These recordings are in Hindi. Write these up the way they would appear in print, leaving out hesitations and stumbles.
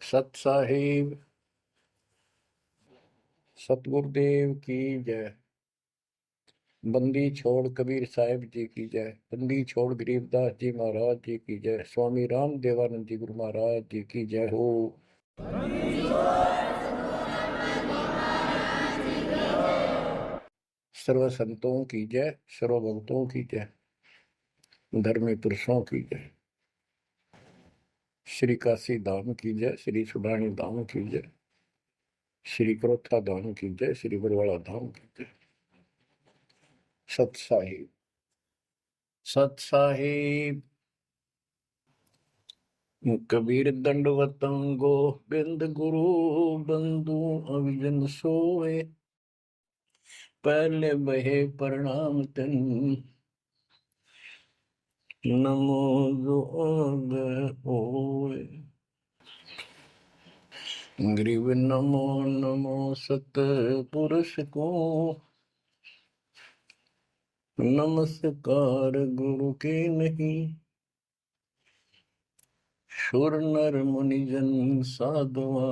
सत साहिब सतगुरुदेव की जय। बंदी छोड़ कबीर साहिब जी की जय। बंदी छोड़ गरीबदास जी महाराज जी की जय। स्वामी राम देवानंद जी गुरु महाराज जी की जय हो। सर्व संतों की जय, सर्व भक्तों की जय, धर्मी पुरुषों की जय। श्री काशी धाम की जय, श्री सुडानी धाम की जय, श्री क्रोथा धाम की जय, श्री बरवाड़ा धाम की जय। सत साहिब सत साहिब। कबीर दंडवतम गोविंद गुरु बंधु अविजन सोए। पहले बहे प्रणाम तिन नमो जोग होए। ग्रीव नमो नमो सत पुरुष को नमस्कार गुरु के नहीं। सुर नर मुनिजन साधुआ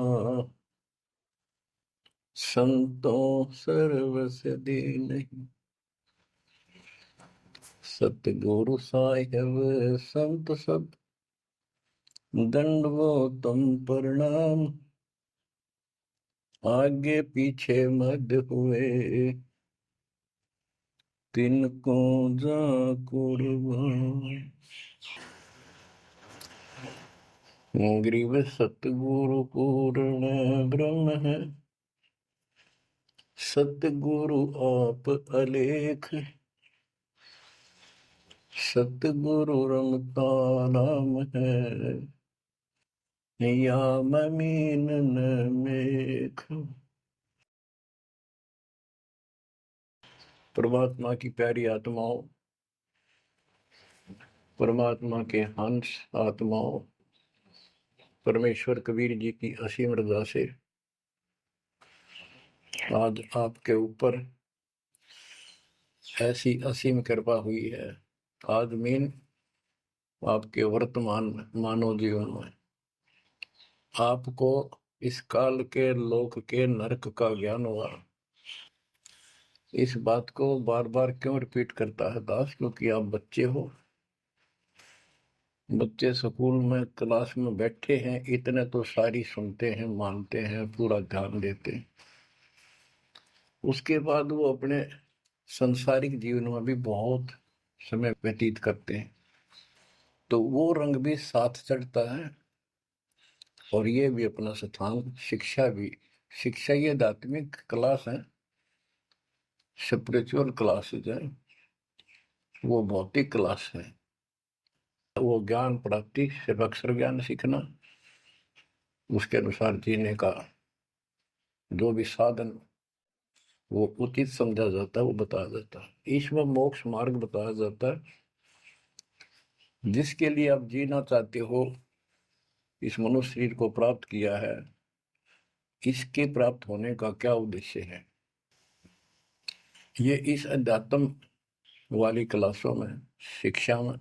संतों सर्वस्य दे नहीं। सतगुरु साहिब संत सब दंडवतम प्रणाम। आगे पीछे मद हुए तिनको जा कुर्बान। ग्रीव सतगुरु पूर्ण ब्रह्म है। सतगुरु आप अलेख। सतगुरु रमता नाम है। या ममीन न मेख। परमात्मा की प्यारी आत्माओं, परमात्मा के हंस आत्माओं, परमेश्वर कबीर जी की असीम रजा से आज आपके ऊपर ऐसी असीम कृपा हुई है। आज मीन आपके वर्तमान मानव जीवन में आपको इस काल के लोक के नरक का ज्ञान हुआ। इस बात को बार बार क्यों रिपीट करता है दास? क्योंकि आप बच्चे हो। बच्चे स्कूल में क्लास में बैठे हैं, इतने तो सारी सुनते हैं, मानते हैं, पूरा ध्यान देते हैं। उसके बाद वो अपने संसारिक जीवन में भी बहुत समय व्यतीत करते हैं, तो वो रंग भी साथ चढ़ता है। और ये भी अपना स्थान, शिक्षा भी। शिक्षा ये आध्यात्मिक क्लास है, स्पिरिचुअल क्लासेज है, वो भौतिक क्लास है। वो ज्ञान प्राप्ति सिर्फ अक्षर ज्ञान सीखना, उसके अनुसार जीने का जो भी साधन वो उचित समझा जाता है वो बताया जाता है। इसमें मोक्ष मार्ग बताया जाता है, जिसके लिए आप जीना चाहते हो, इस मनुष्य शरीर को प्राप्त किया है, इसके प्राप्त होने का क्या उद्देश्य है, ये इस अध्यात्म वाली क्लासों में, शिक्षा में,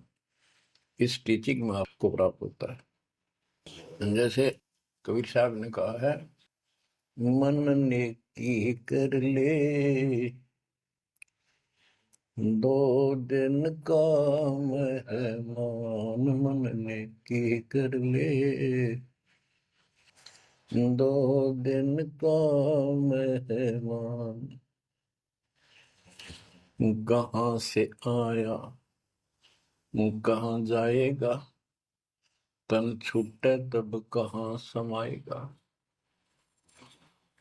इस टीचिंग में आपको प्राप्त होता है। जैसे कबीर साहब ने कहा है, मन ने की कर ले दो दिन का मेहमान। मन ने की कर ले दो दिन का मेहमान। कहाँ से आया कहाँ जाएगा, तन छूटे तब कहाँ समाएगा।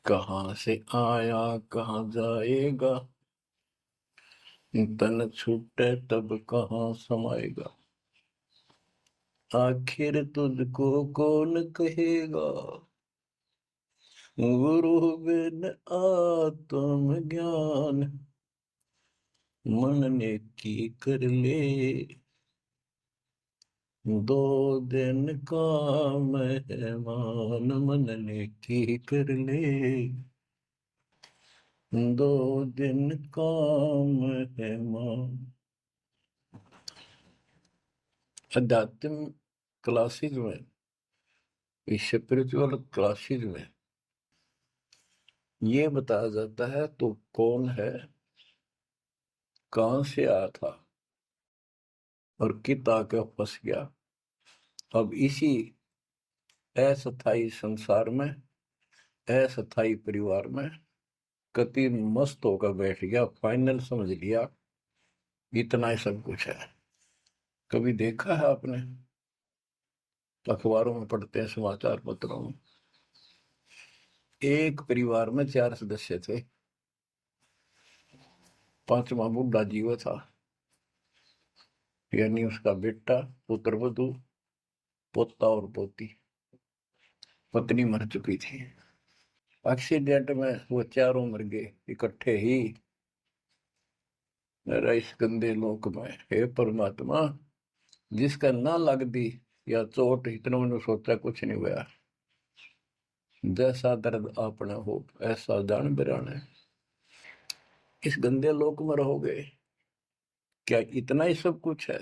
कहाँ से आया कहाँ जाएगा, तन छूटे तब कहाँ समाएगा। आखिर तुझको कौन कहेगा, गुरु बिन आत्म ज्ञान। मन ने की कर ले दो दिन का मेहमान। मन ने की कर ले दो दिन का मेहमान। अध्यात्म क्लासेज में इस स्पिरिचुअल क्लासेस में ये बताया जाता है तो कौन है, कहां से आया था और कित आके फंस गया। अब इसी अस्थाई संसार में, अस्थाई परिवार में कति मस्त होकर बैठ गया, फाइनल समझ लिया इतना ही सब कुछ है। कभी देखा है आपने, अखबारों में पढ़ते हैं, समाचार पत्रों में, एक परिवार में 4 सदस्य थे, 5वां बुढ़ा जीव था, यानी उसका बेटा, पुत्र वधू, पोता और पोती। पत्नी मर चुकी थी। एक्सीडेंट में वो चारों मर गए इकट्ठे ही। मेरा इस गंदे लोक में, हे परमात्मा, जिसका ना लग दी या चोट, इतना मैंने सोचा कुछ नहीं हुआ। जैसा दर्द आपने हो ऐसा जान बिराने। इस गंदे लोक में रहोगे, क्या इतना ही सब कुछ है?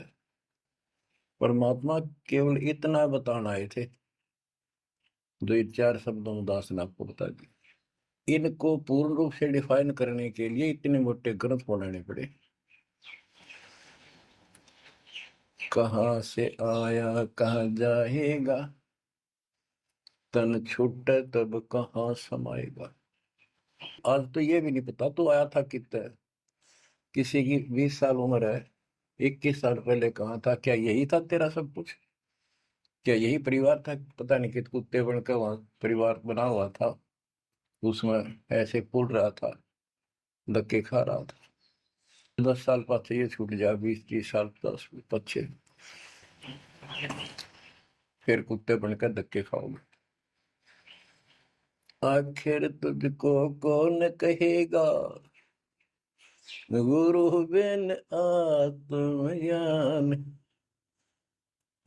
परमात्मा केवल इतना बताना आए थे, जो ये 4 शब्दों में दास ने आपको बता दिया। इनको पूर्ण रूप से डिफाइन करने के लिए इतने मोटे ग्रंथ बनाने पड़े। कहाँ से आया कहाँ जाएगा, तन छूटे तब कहाँ समाएगा। आज तो ये भी नहीं पता तो आया था कितना। किसी की 20 साल उम्र है, 21 साल पहले कहाँ था? क्या यही था तेरा सब कुछ? क्या यही परिवार था? पता नहीं कित कुत्ते बनकर वहां परिवार बना हुआ था, उसमें ऐसे पुल रहा था, धक्के खा रहा था। 10 साल पाछे ये छूट जाए, 20-30 साल 10 पीछे फिर कुत्ते बनकर धक्के खाओगे। आखिर तुझको कौन कहेगा, गुरु बिन आत्मज्ञान।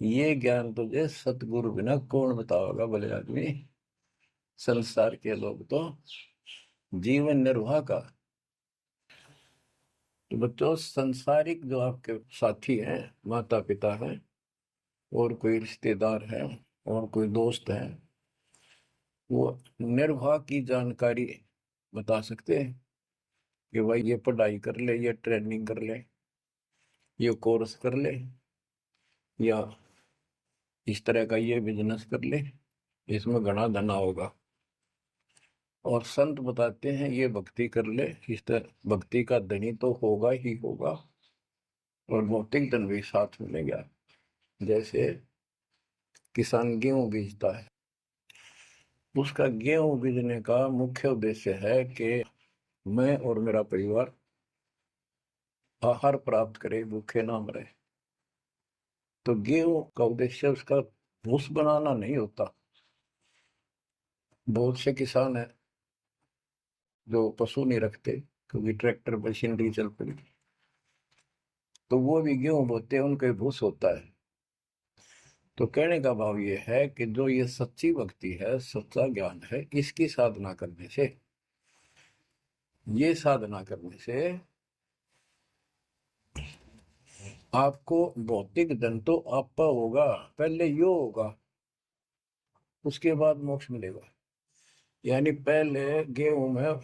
ये ज्ञान तुझे सतगुरु बिना कौन बताओगा भले आदमी। संसार के लोग तो जीवन निर्वाह का। तो बच्चों, संसारिक जो आपके साथी हैं, माता पिता हैं, और कोई रिश्तेदार है, और कोई दोस्त है, वो निर्वाह की जानकारी बता सकते हैं कि भाई ये पढ़ाई कर ले, ये ट्रेनिंग कर ले, ये कोर्स कर ले, या इस तरह का ये बिजनेस कर ले, इसमें घना धना होगा। और संत बताते हैं ये भक्ति कर ले, इस तरह भक्ति का धनी तो होगा ही होगा, और भौतिक धन भी साथ मिलेगा। जैसे किसान गेहूं बीजता है, उसका गेहूं बीजने का मुख्य उद्देश्य है कि मैं और मेरा परिवार आहार प्राप्त करे, भूखे ना मरे। तो गेहूं का उद्देश्य उसका भूस बनाना नहीं होता। बहुत से किसान है जो पशु नहीं रखते, क्योंकि ट्रैक्टर मशीनरी चल पड़ी, तो वो भी गेहूं बोते हैं, उनका भूस होता है। तो कहने का भाव ये है कि जो ये सच्ची भक्ति है, सच्चा ज्ञान है, इसकी साधना करने से, ये साधना करने से आपको भौतिक धन तो आपका होगा, पहले यो होगा, उसके बाद मोक्ष मिलेगा। यानी पहले गेहूं में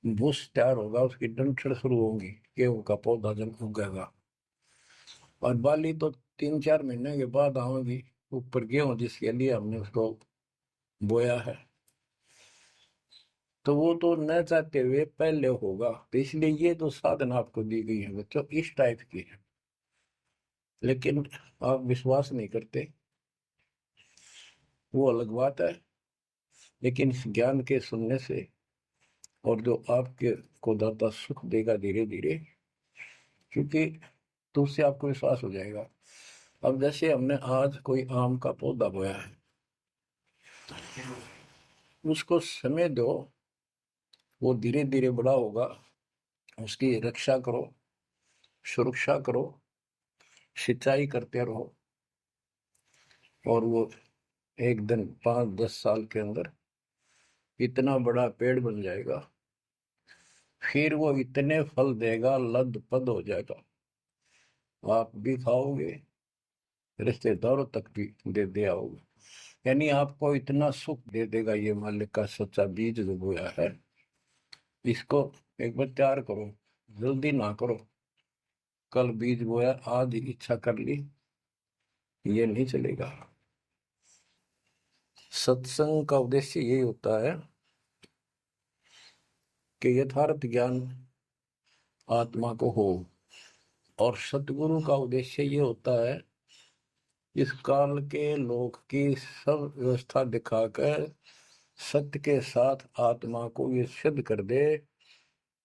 भूस तैयार होगा, उसकी डंठल शुरू होगी, गेहूं का पौधा जब उगेगा, और बाली तो 3-4 महीने के बाद आएगी ऊपर, गेहूं जिसके लिए हमने उसको बोया है। तो वो तो न चाहते हुए पहले होगा। तो इसलिए ये जो साधना आपको दी गई है बच्चों, इस टाइप की है। लेकिन आप विश्वास नहीं करते, वो अलग बात है। लेकिन इस ज्ञान के सुनने से, और जो आपके को दाता सुख देगा धीरे धीरे, क्योंकि तो उससे आपको विश्वास हो जाएगा। अब जैसे हमने आज कोई आम का पौधा बोया है, उसको समय दो, वो धीरे धीरे बड़ा होगा, उसकी रक्षा करो, सुरक्षा करो, सिंचाई करते रहो, और वो एक दिन 5-10 साल के अंदर इतना बड़ा पेड़ बन जाएगा। फिर वो इतने फल देगा, लद पद हो जाएगा, आप भी खाओगे, रिश्तेदारों तक भी दे आओगे। यानी आपको इतना सुख दे देगा ये मालिक का सच्चा बीज जो बोया है, इसको एक बार तैयार करो, जल्दी ना करो। कल बीज बोया, आज इच्छा कर ली, ये नहीं चलेगा। सत्संग का उद्देश्य यही होता है कि यथार्थ ज्ञान आत्मा को हो, और सतगुरु का उद्देश्य ये होता है इस काल के लोक की सब व्यवस्था दिखाकर सत्य के साथ आत्मा को ये सिद्ध कर दे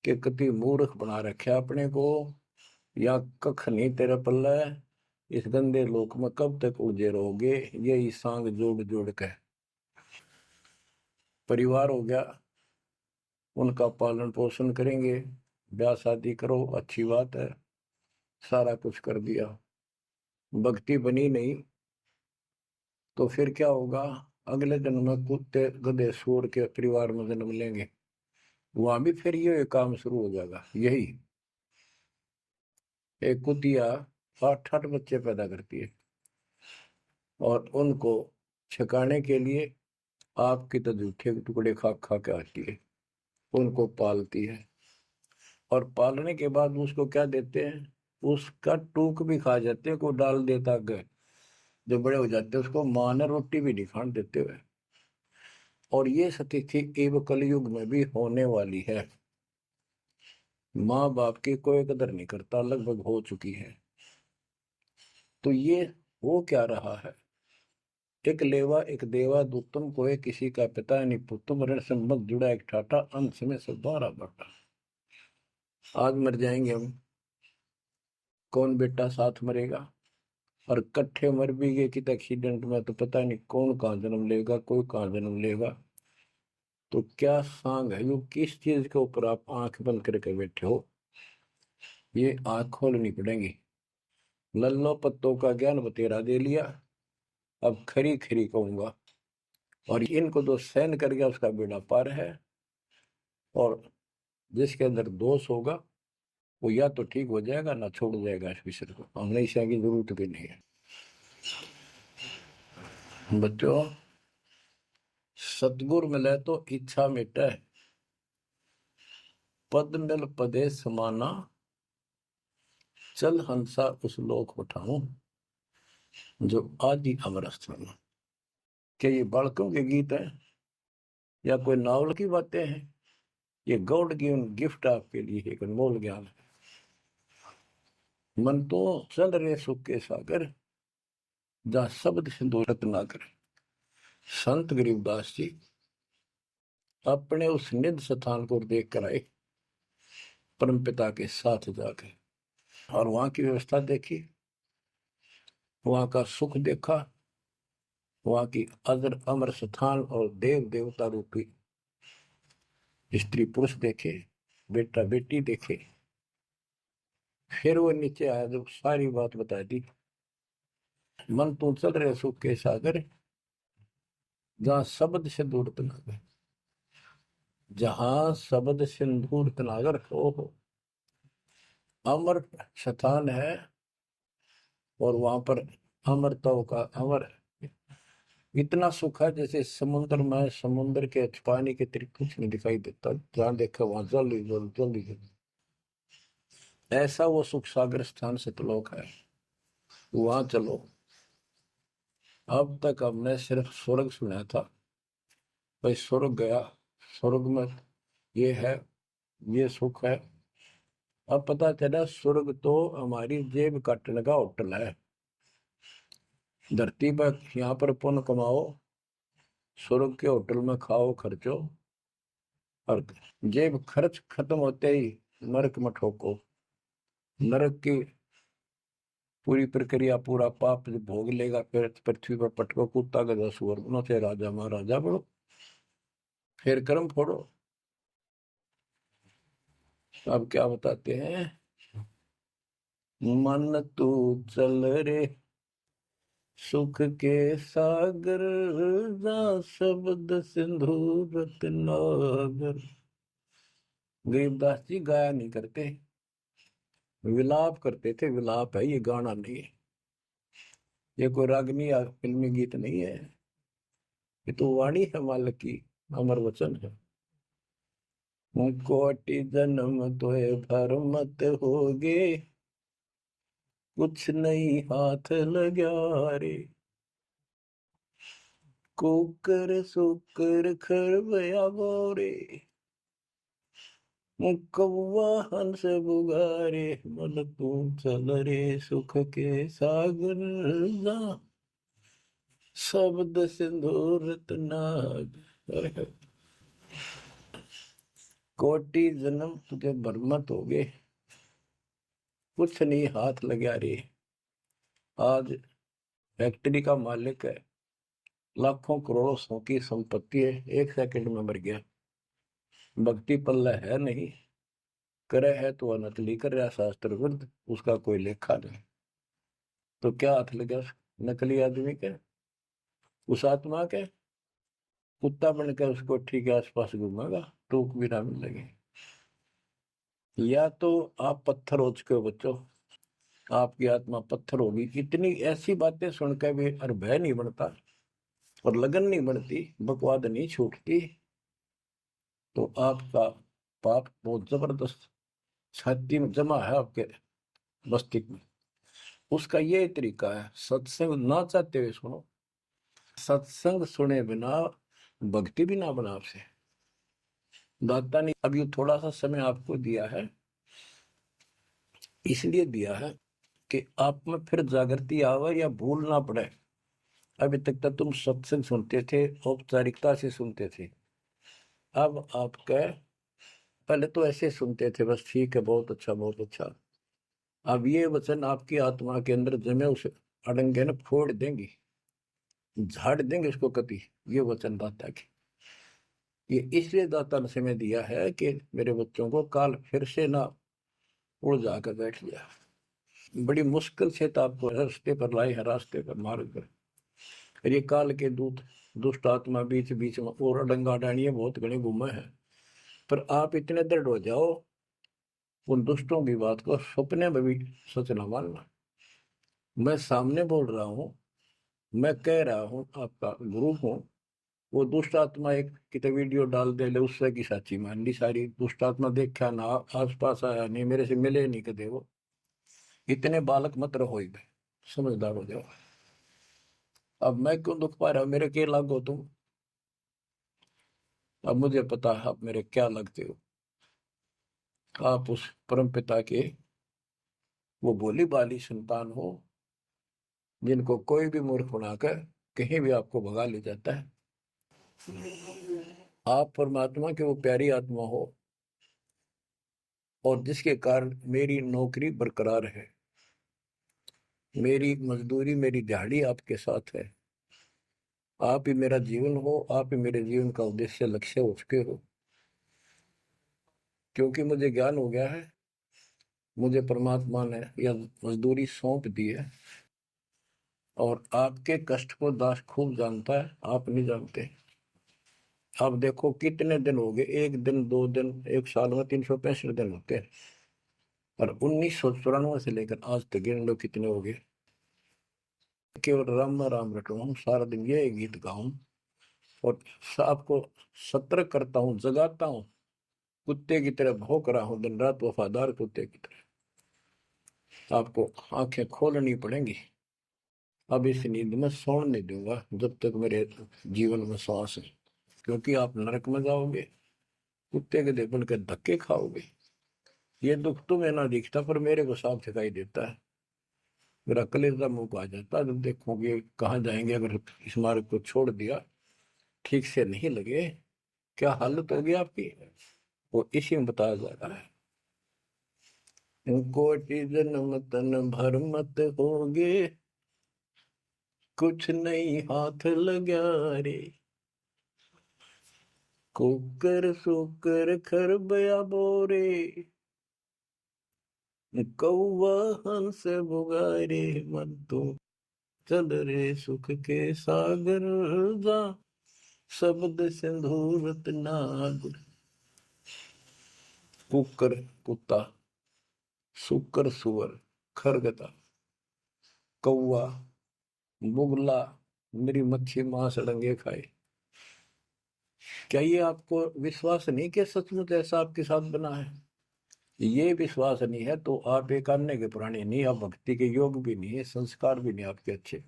कि कति मूर्ख बना रखे अपने को, या कख नहीं तेरे पल्ले, इस गंदे लोक में कब तक उलझे रहोगे। यही सांग जोड़ जोड़ के परिवार हो गया, उनका पालन पोषण करेंगे, ब्याह शादी करो, अच्छी बात है, सारा कुछ कर दिया, भक्ति बनी नहीं तो फिर क्या होगा? अगले जन्म में कुत्ते गधे सूअर के परिवार में जन्म लेंगे, वहां भी फिर ये काम शुरू हो जाएगा। यही एक कुतिया 8-8 बच्चे पैदा करती है, और उनको छकाने के लिए आपकी तो जूठे टुकड़े खा खा के आती है, उनको पालती है, और पालने के बाद उसको क्या देते हैं? उसका टूक भी खा जाते हैं, को डाल देता है, जो बड़े हो जाते हैं उसको माँ ने रोटी भी नहीं खाने देते हुए। और ये स्थिति एवं कलयुग में भी होने वाली है। माँ बाप की कोई कदर नहीं करता, लगभग हो चुकी है। तो ये हो क्या रहा है? एक लेवा एक देवा दूतम कोई किसी का पिता नहीं पुतुम, ऋण संबंध जुड़ा एक ठाटा, अंत में सब बारा बाटा। आज मर जाएंगे हम, कौन बेटा साथ मरेगा? और कट्ठे मर भी गए कि एक्सीडेंट में, तो पता नहीं कौन कहाँ जन्म लेगा, कोई कहाँ जन्म लेगा। तो क्या सांग है, यो किस चीज के ऊपर आप आंख बंद करके बैठे हो? ये आंख खोलनी पड़ेगी। लल्लो पत्तों का ज्ञान बतेरा दे लिया, अब खरी खरी कहूंगा, और इनको तो सहन कर गया उसका बेड़ा पार है। और जिसके अंदर दोष होगा वो या तो ठीक हो जाएगा ना छोड़ जाएगा इस विषय को, हमेशा की जरूरत भी नहीं है। बच्चों, सतगुर मिले तो इच्छा मिटे, पद मिल पदे समाना, चल हंसा उस लोक उठाऊं, जो आदि अमर स्थान। क्या ये बालकों के गीत है या कोई नावल की बातें हैं? ये गॉड गिवन गिफ्ट आपके लिए एक अनमोल ज्ञान है। मन तो चल रहे सुख के सागर, जहां शब्द सिंधु रत्नाकर। संत गरीबदास जी अपने उस निध स्थान को देख कर आए, परम पिता के साथ जाकर, और वहां की व्यवस्था देखी, वहां का सुख देखा, वहां की अजर अमर स्थान और देव देवता रूपी स्त्री पुरुष देखे, बेटा बेटी देखे। फिर वो नीचे आया, जब सारी बात बता दी। मन तू चल रहे सुख के सागर, जहां शब्द से दूर तनागर, जहां शब्द सिंदूर तनागर हो, अमर स्थान है। और वहां पर अमरताओं का अमर इतना सुख है, जैसे समुद्र में समुद्र के पानी के अतिरिक्त कुछ नहीं दिखाई देता, जहां देखा वहां जल ही जल, जल ही जल। ऐसा वो सुख सागर स्थान सतलोक है, वहां चलो। अब तक हमने सिर्फ स्वर्ग सुना था, भाई स्वर्ग गया, स्वर्ग में ये है, ये सुख है। अब पता चला स्वर्ग तो हमारी जेब काटने का होटल है। धरती पर यहाँ पर पुण्य कमाओ, स्वर्ग के होटल में खाओ खर्चो, और जेब खर्च खत्म होते ही नरक में ठोको। नरक की पूरी प्रक्रिया, पूरा पाप जब भोग लेगा, फिर पृथ्वी पर पटको, कुत्ता गधा सुअर बनो, से राजा महाराजा बनो, फिर कर्म फोड़ो। अब क्या बताते हैं? मन तू चल रे सुख के सागर, जा शब्द सिंधु रत्नागर। गरीबदास जी गाया नहीं करते, विलाप करते थे। विलाप है, ये गाना नहीं है, ये कोई रागनी या फिल्मी गीत नहीं है। ये तो वाणी है मालिक की, अमर वचन है। कोटि जन्म तोय भर मत होगे, कुछ नहीं हाथ लगा रे। कुकर सुकर खरबया बोरे, कौवा हंस बुगारे, मन तू चल रे सुख के सागर जा, शब्द सिंदूर नाग। कोटि जन्म तुझे बरमत हो गए, कुछ नहीं हाथ लगा रे। आज फैक्ट्री का मालिक है, लाखों करोड़ों सौ की संपत्ति है, एक सेकंड में मर गया। भक्ति पल्ला है नहीं, करे है तो नकली कर रहा शास्त्र विरुद्ध, उसका कोई लेखा नहीं। तो क्या हाथ लगा नकली आदमी के, उस आत्मा के? कुत्ता बन के उसको ठीक के आसपास घूमेगा, टूक भी ना मिलेगी। या तो आप पत्थर हो चुके हो बच्चों, आपकी आत्मा पत्थर होगी। इतनी ऐसी बातें सुनकर भी और भय नहीं बनता और लगन नहीं बनती, बकवाद नहीं छूटती, तो आपका पाप बहुत जबरदस्त छाती में जमा है आपके मस्तिष्क में। उसका ये तरीका है, सत्संग ना चाहते हुए सुनो, सत्संग सुने बिना भक्ति भी ना बना आपसे। दाता ने अभी थोड़ा सा समय आपको दिया है, इसलिए दिया है कि आप में फिर जागृति आवे या भूल ना पड़े। अभी तक तो तुम सत्संग सुनते थे, औपचारिकता से सुनते थे। अब आपका पहले तो ऐसे सुनते थे, बस ठीक है, बहुत अच्छा बहुत अच्छा। अब ये वचन आपकी आत्मा के अंदर जमे, उस अड़ंगे ने फोड़ देंगी, झाड़ देंगे उसको कभी। ये वचन दाता की, ये इसलिए दाता ने समय दिया है कि मेरे बच्चों को काल फिर से ना उड़ जाकर बैठ गया। बड़ी मुश्किल से तो आपको रास्ते पर लाए हैं, रास्ते पर मार्ग पर। और ये काल के दूत दुष्ट आत्मा बीच बीच में और अडंगा डाणिए बहुत घने घूमे हैं, पर आप इतने दृढ़ हो जाओ, उन दुष्टों की बात को सपने में भी सच न मानना। मैं सामने बोल रहा हूँ, मैं कह रहा हूँ, आपका गुरु हूँ। वो दुष्ट आत्मा एक कितने वीडियो डाल दे ले, उससे की साची मान ली सारी। दुष्ट आत्मा देखा ना, आस पास आया नहीं, मेरे से मिले नहीं कदे वो। इतने बालक मत रहो, समझदार हो जाओ। अब मैं क्यों दुख पा रहा हूँ, मेरे के लागो तुम? अब मुझे पता है आप मेरे क्या लगते हो। आप उस परम पिता के वो भोली बाली संतान हो, जिनको कोई भी मूर्ख बनाकर कहीं भी आपको भगा ले जाता है। आप परमात्मा के वो प्यारी आत्मा हो, और जिसके कारण मेरी नौकरी बरकरार है, मेरी मजदूरी मेरी दिहाड़ी आपके साथ है। आप ही मेरा जीवन हो, आप ही मेरे जीवन का उद्देश्य लक्ष्य हो चुके हो। क्योंकि मुझे ज्ञान हो गया है, मुझे परमात्मा ने यह मजदूरी सौंप दी है, और आपके कष्ट को दास खूब जानता है, आप नहीं जानते। अब देखो कितने दिन हो गए, एक दिन दो दिन, एक साल में 365 दिन होते हैं, और 1994 से लेकर आज तक गिन लो कितने हो गए। केवल राम राम रटूं, सारा दिन ये गीत गाऊं, और आपको सतर्क करता हूँ, जगाता हूँ, कुत्ते की तरह भौंक रहा हूँ दिन रात, वफादार कुत्ते की तरह। आपको आंखें खोलनी पड़ेंगी। अब इस नींद में सोने नहीं दूंगा जब तक मेरे जीवन में सांस है, क्योंकि आप नरक में जाओगे, कुत्ते के देपन के धक्के खाओगे। ये दुख तुम्हें ना दिखता, पर मेरे को साफ दिखाई देता है। मेरा कलेजा मुंह को आ जाता है जब देखोगे कहाँ जाएंगे अगर इस मार्ग को छोड़ दिया, ठीक से नहीं लगे, क्या हालत होगी आपकी, वो इसी में बताया जा रहा है। कोटि जन्म तन भर मत होगे, कुछ नहीं हाथ लगा रे। कुकर सुकर खरबया बोरे, कौवा हंस बुगारे, मन तो चल रे सुख के सागर जा, शब्द सिंधूरत नाग। कुकर कुत्ता, सुकर सुअर, खरगता, कौवा, बुगला, मेरी मच्छी मांस अड़ंगे खाए, क्या ये आपको विश्वास नहीं कि सचमुच ऐसा आपके साथ बना है? ये विश्वास नहीं है तो आप एक अन्य के प्राणी नहीं, आप भक्ति के योग भी नहीं है, संस्कार भी नहीं आपके अच्छे।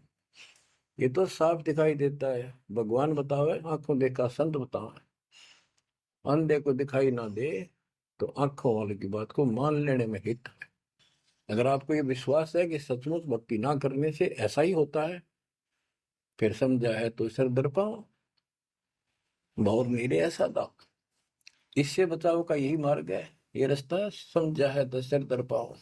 ये तो साफ दिखाई देता है। भगवान बतावे आंखों देखा संत बतावे, अंधे को दिखाई ना दे तो आंखों वाले की बात को मान लेने में हित है। अगर आपको ये विश्वास है कि सचमुच भक्ति ना करने से ऐसा ही होता है, फिर समझा है तो सिर दर पाओ, बहुत मेरे ऐसा था। इससे बचाव का यही मार्ग है, ये रास्ता समझा है तो सिर दर पाओ।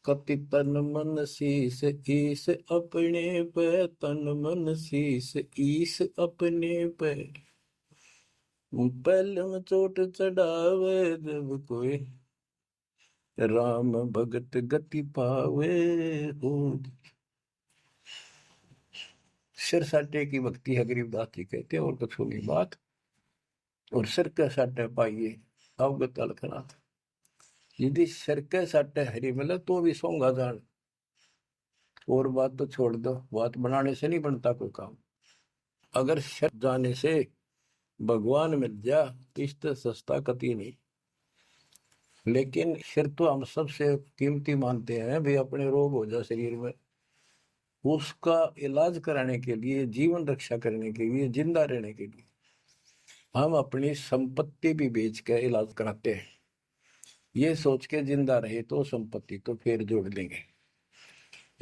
कति तन मन शीस ईस अपने पे, तन मन शीस ईस अपने पे, पहले में चोट चढ़ावे जब कोई, राम भगत गति पावे हो। सिर साटे की भक्ति है गरीबदास जी कहते हैं, और कुछ नहीं बात। और सिर के साटे पाइए अवगत अलखनाथ। यदि सिर के साटे हरी मिले तो भी सोंगा जान, और बात तो छोड़ दो, बात बनाने से नहीं बनता कोई काम। अगर सिर जाने से भगवान मिल जा तो इससे सस्ता कति नहीं। लेकिन सिर तो हम सबसे कीमती मानते हैं, भी अपने रोग हो जाए शरीर में, उसका इलाज कराने के लिए, जीवन रक्षा करने के लिए, जिंदा रहने के लिए हम अपनी संपत्ति भी बेच के इलाज कराते हैं, ये सोच के जिंदा रहे तो संपत्ति तो फिर जोड़ देंगे।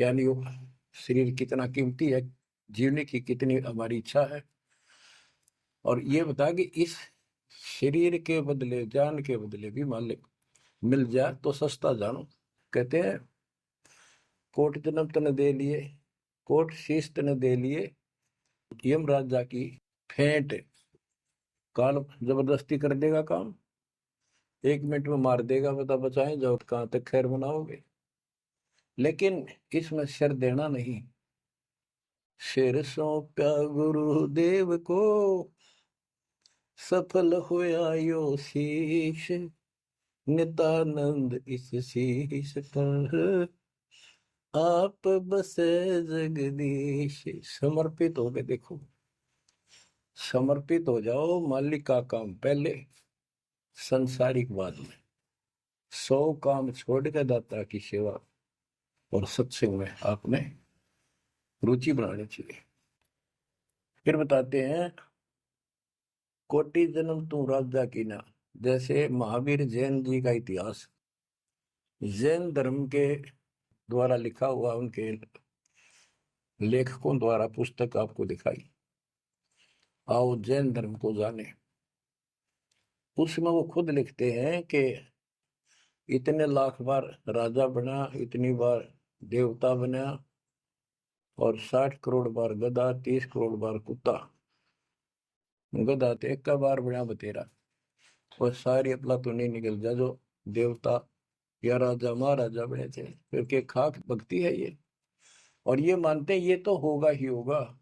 यानी वो शरीर कितना कीमती है, जीवने की कितनी हमारी इच्छा है। और ये बता कि इस शरीर के बदले, जान के बदले भी मालिक मिल जाए तो सस्ता जानो। कहते हैं कोट जन्म तन दे लिए, कोट शीश तन दे लिए, यम राजा की फेंट, काल जबरदस्ती कर देगा काम, 1 मिनट में मार देगा, बता बचाए जाओ कहां तक खैर बनाओगे। लेकिन इसमें सिर देना नहीं, सिर सौंप्या गुरुदेव को, सफल होया यो शीश, नितानंद इस शीश पर, आप बसे जगदीश। समर्पित हो गए, देखो समर्पित हो जाओ, मालिक का काम पहले, संसारिक बाद में। 100 काम छोड़ के दाता की सेवा और सत्संग में आपने रुचि बनानी चाहिए। फिर बताते हैं कोटि जन्म तू राजा की ना। जैसे महावीर जैन जी का इतिहास जैन धर्म के द्वारा लिखा हुआ, उनके लेखकों द्वारा पुस्तक आपको दिखाई, आओ जैन धर्म को जाने। उसमें वो खुद लिखते हैं कि इतने लाख बार राजा बना, इतनी बार देवता बना, और 60 करोड़ बार गधा, 30 करोड़ बार कुत्ता। गधा तो एक का बार बना बतेरा, और सारी अपला तो नहीं निकल जा जो देवता या राजा महाराजा बने थे। फिर के खाक भक्ति है ये। और ये मानते ये तो होगा ही होगा,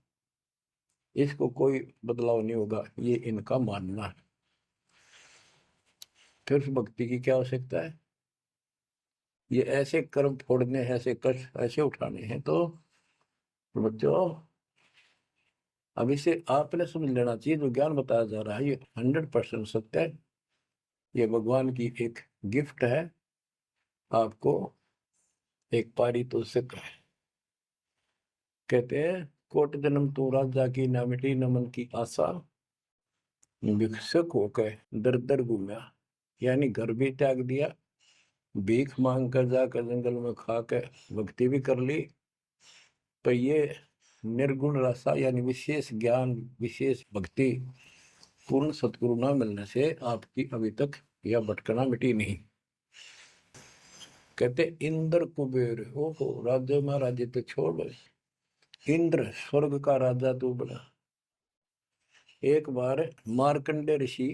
इसको कोई बदलाव नहीं होगा, ये इनका मानना है। फिर उस भक्ति की क्या आवश्यकता है? ये ऐसे कर्म फोड़ने हैं, ऐसे कष्ट ऐसे उठाने हैं, तो बच्चों अब इसे आपने समझ लेना चाहिए। जो ज्ञान बताया जा रहा है ये 100% सत्य है। ये भगवान की एक गिफ्ट है आपको, एक पारितोषिक है। कहते हैं कोट जन्म तू राजा की, ना मिटी न मन की आशा, भिक्षुक होकर दर दर घूमा। यानी घर भी त्याग दिया, भीख मांग कर जाकर जंगल में खा कर भक्ति भी कर ली। तो ये निर्गुण रसा यानी विशेष ज्ञान, विशेष भक्ति, पूर्ण सतगुरु ना मिलने से आपकी अभी तक यह भटकना मिटी नहीं। कहते इंद्र कुबेर हो राज्य महाराजे तो छोड़ बे, इंद्र स्वर्ग का राजा तू बना। एक बार मार्कंडे ऋषि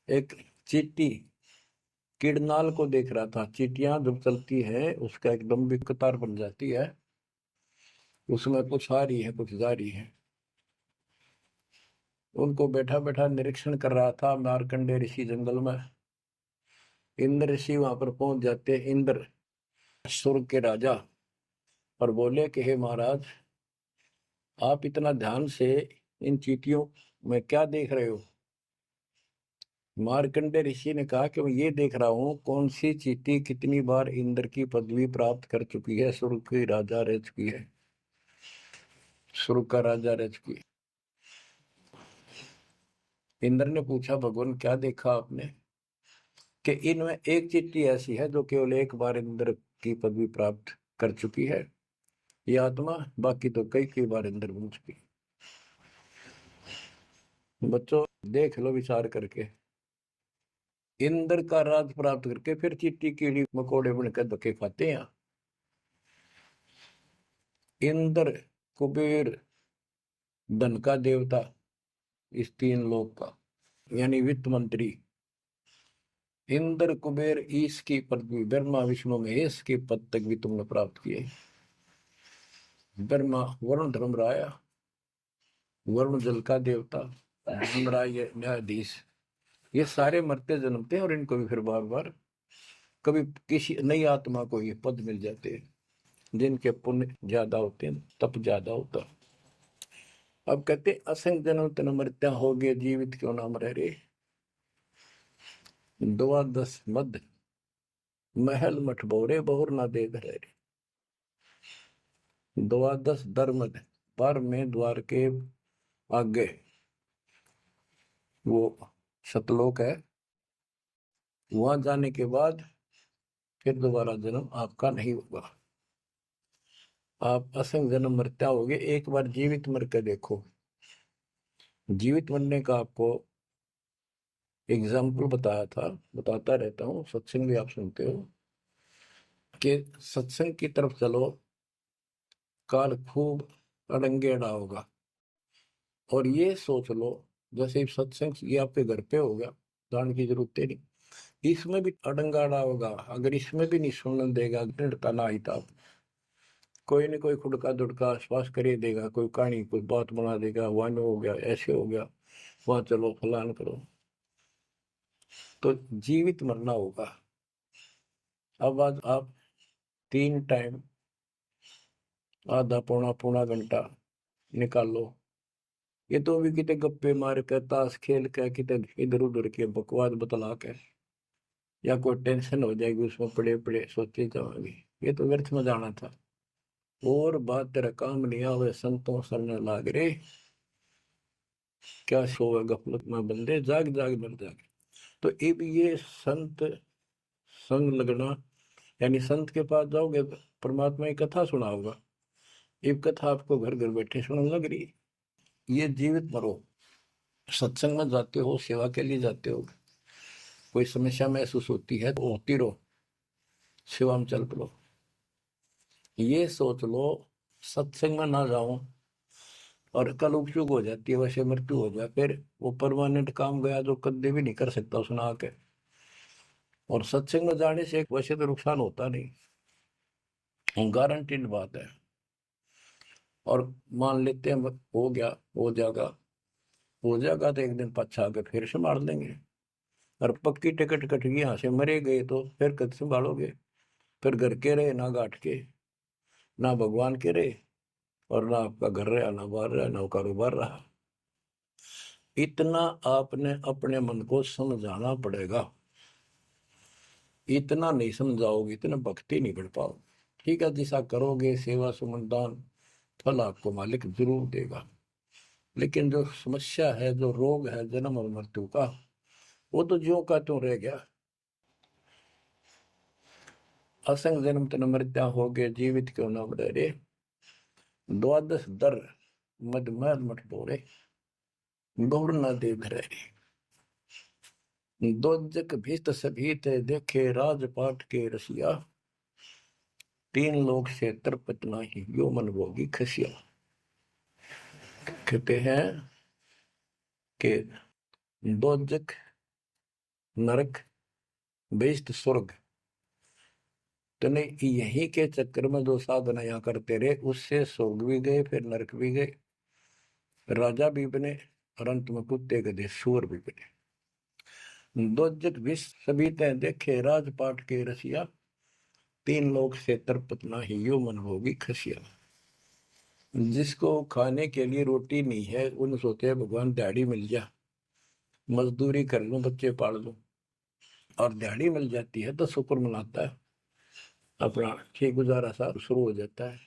एक चींटी किड़नाल को देख रहा था। चींटियां जब चलती है उसका एक लंबी कतार बन जाती है, उसमें कुछ आ रही है कुछ जा रही है। उनको बैठा बैठा निरीक्षण कर रहा था मार्कंडे ऋषि जंगल में। इंद्र ऋषि वहां पर पहुंच जाते, इंद्र स्वर्ग के राजा, और बोले कि हे महाराज, आप इतना ध्यान से इन चींटियों मैं क्या देख रहे हो? मार्कंडे ऋषि ने कहा कि मैं ये देख रहा हूँ कौन सी चींटी कितनी बार इंद्र की पदवी प्राप्त कर चुकी है, स्वर्ग की राजा रह चुकी है, स्वर्ग का राजा रह चुकी है। इंद्र ने पूछा, भगवान क्या देखा आपने? कि इनमें एक चींटी ऐसी है जो केवल एक बार इंद्र की पदवी प्राप्त कर चुकी है, ये आत्मा, बाकी तो कई कई बार इंद्र बन चुकी है। बच्चों देख लो विचार करके, इंद्र का राज प्राप्त करके फिर चींटी कीड़ी मकोड़े बनकर धक्के खाते हैं। इंद्र, कुबेर, धन का देवता, इस तीन लोक का, यानी वित्त मंत्री, इंद्र, कुबेर, ईश की पदवी, ब्रह्मा विष्णु महेश के पद तक भी तुमने प्राप्त किए। ब्रह्मा वरुण धर्मराय, वरुण जल का देवता, धर्मराय न्यायाधीश, ये सारे मरते जन्मते हैं और इनको भी फिर बार बार कभी किसी नई आत्मा को ये पद मिल जाते हैं जिनके पुण्य ज्यादा होते हैं, तप ज्यादा होता है। अब कहते असंग जन्म तन मृत्या हो गए, जीवित क्यों नाम रह रे। द्वादश मद महल मठ बोरे, बहुर ना दे रह रे। द्वादश दरमद, पर में द्वार के आगे वो सतलोक है, वहां जाने के बाद फिर दोबारा जन्म आपका नहीं होगा। आप असंग जन्म मरता होगे, एक बार जीवित मर के देखो। जीवित मरने का आपको एग्जाम्पल बताया था, बताता रहता हूँ, सत्संग भी आप सुनते हो, कि सत्संग की तरफ चलो, काल खूब अड़ंगेड़ा होगा। और ये सोच लो जैसे सत्संग ये आपके घर पे हो गया, जान की जरूरत नहीं, इसमें भी अड़ंगाड़ा होगा। अगर इसमें भी नहीं सुनने देगा, दृढ़ता ना आई था, कोई न कोई खुड़का दुड़का आसपास कर ही देगा, कोई कहानी कोई बात बना देगा, वहां हो गया, ऐसे हो गया, वहां चलो फलान करो, तो जीवित मरना होगा। अब आज आप 3 टाइम आधा पौना पौना घंटा निकाल लो, ये तो भी कितने गप्पे मार कर, ताश खेल कर, कितने इधर उधर के बकवास बतला कर, या कोई टेंशन हो जाएगी उसमें पड़े पड़े सोचे जाओगे, ये तो व्यर्थ में जाना था। और बात तेरा काम नहीं आवे, संतों सरने लाग रे, क्या सोवे गफलत में बंदे, जाग जाग मर जागे। तो अब ये संत संग लगना, यानी संत के पास जाओगे परमात्मा की कथा सुना होगा, ये कथा आपको घर घर बैठे सुनने लग रही। ये जीवित मरो, सत्संग में जाते हो, सेवा के लिए जाते हो, कोई समस्या महसूस होती है तो होती रहो, सेवा में चल पड़ो। ये सोच लो सत्संग में ना जाऊं और कल उपचुक हो जाती है, वैसे मृत्यु हो जाए, फिर वो परमानेंट काम गया जो कभी भी नहीं कर सकता सुना के। और सत्संग में जाने से वैसे तो नुकसान होता नहीं, गारंटीड बात है। और मान लेते हैं हो गया, हो जाएगा तो एक दिन पछा के फिर संभाल लेंगे। और पक्की टिकट कट गई, यहाँ से मरे गए तो फिर कद संभालोगे? फिर घर के रहे ना घाट के, ना भगवान के रहे, और ना आपका घर रहा, ना बाहर रहा, ना कारोबार रहा। इतना आपने अपने मन को समझाना पड़ेगा, इतना नहीं समझाओगे इतना भक्ति नहीं बढ़ पाओगे। ठीक है, जैसा करोगे सेवा सुमन दान, फल आपको मालिक जरूर देगा। लेकिन जो समस्या है, जो रोग है जन्म और मृत्यु का, वो तो ज्यों का त्यों रह गया। असंग जन्म तन मृत्या हो गए, जीवित क्यों न मरे रे। द्वादश दर मदमैल मठ बोरे, गौर न देख रहे। दोजक भीत सभीत देखे, राजपाट के रसिया, तीन लोग से तरपत नाही, यो मन भोगी खसिया। कहते हैं कि दोजक नरक, बेस्ट स्वर्ग, तने यही के चक्कर में जो साधना यहाँ करते रहे, उससे स्वर्ग भी गए, फिर नरक भी गए, राजा भी बने, और अंत में कुत्ते गधे सूअर भी बने। दोजक भी सभी तय देखे, राजपाट के रसिया, तीन लोग से तरपत नाही, यो मन भोगी खसिया। जिसको खाने के लिए रोटी नहीं है उन सोचते हैं भगवान दिहाड़ी मिल जा, मजदूरी कर लूं, बच्चे पाल लूं, और दिहाड़ी मिल जाती है तो शुक्र मनाता है, अपना ठीक गुजारा सा शुरू हो जाता है।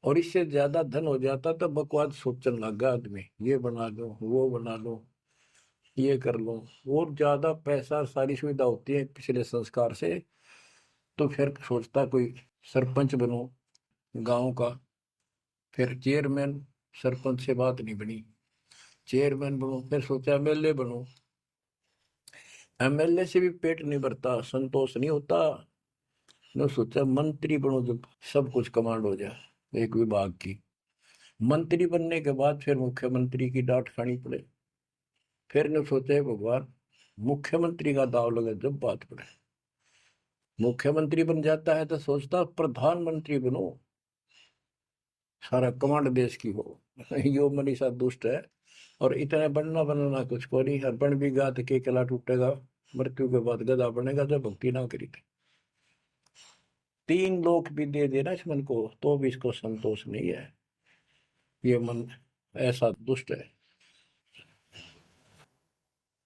और इससे ज्यादा धन हो जाता तो बकवास सोचने लगा आदमी, ये बना लो, वो बना लो, ये कर लो। और ज्यादा पैसा सारी सुविधा होती है पिछले संस्कार से, तो फिर सोचता कोई सरपंच बनो गांव का, फिर चेयरमैन, सरपंच से बात नहीं बनी, चेयरमैन बनो, फिर सोचा एमएलए बनो, एमएलए से भी पेट नहीं भरता, संतोष नहीं होता, ने सोचा मंत्री बनो, जब सब कुछ कमांड हो जाए एक विभाग की। मंत्री बनने के बाद फिर मुख्यमंत्री की डांट खानी पड़े, फिर ने सोचा भगवान मुख्यमंत्री का दाव लगे जब बात पड़े। मुख्यमंत्री बन जाता है तो सोचता प्रधानमंत्री बनो, सारा कमांड देश की हो। यो मनीषा दुष्ट है, और इतने बनना बनना कुछ को नहीं, और बन भी गा तो के किला टूटेगा, मृत्यु के बाद गधा बनेगा जब भक्ति ना करी थी। 3 लोक भी दे देना इस मन को तो भी इसको संतोष नहीं है, ये मन ऐसा दुष्ट है।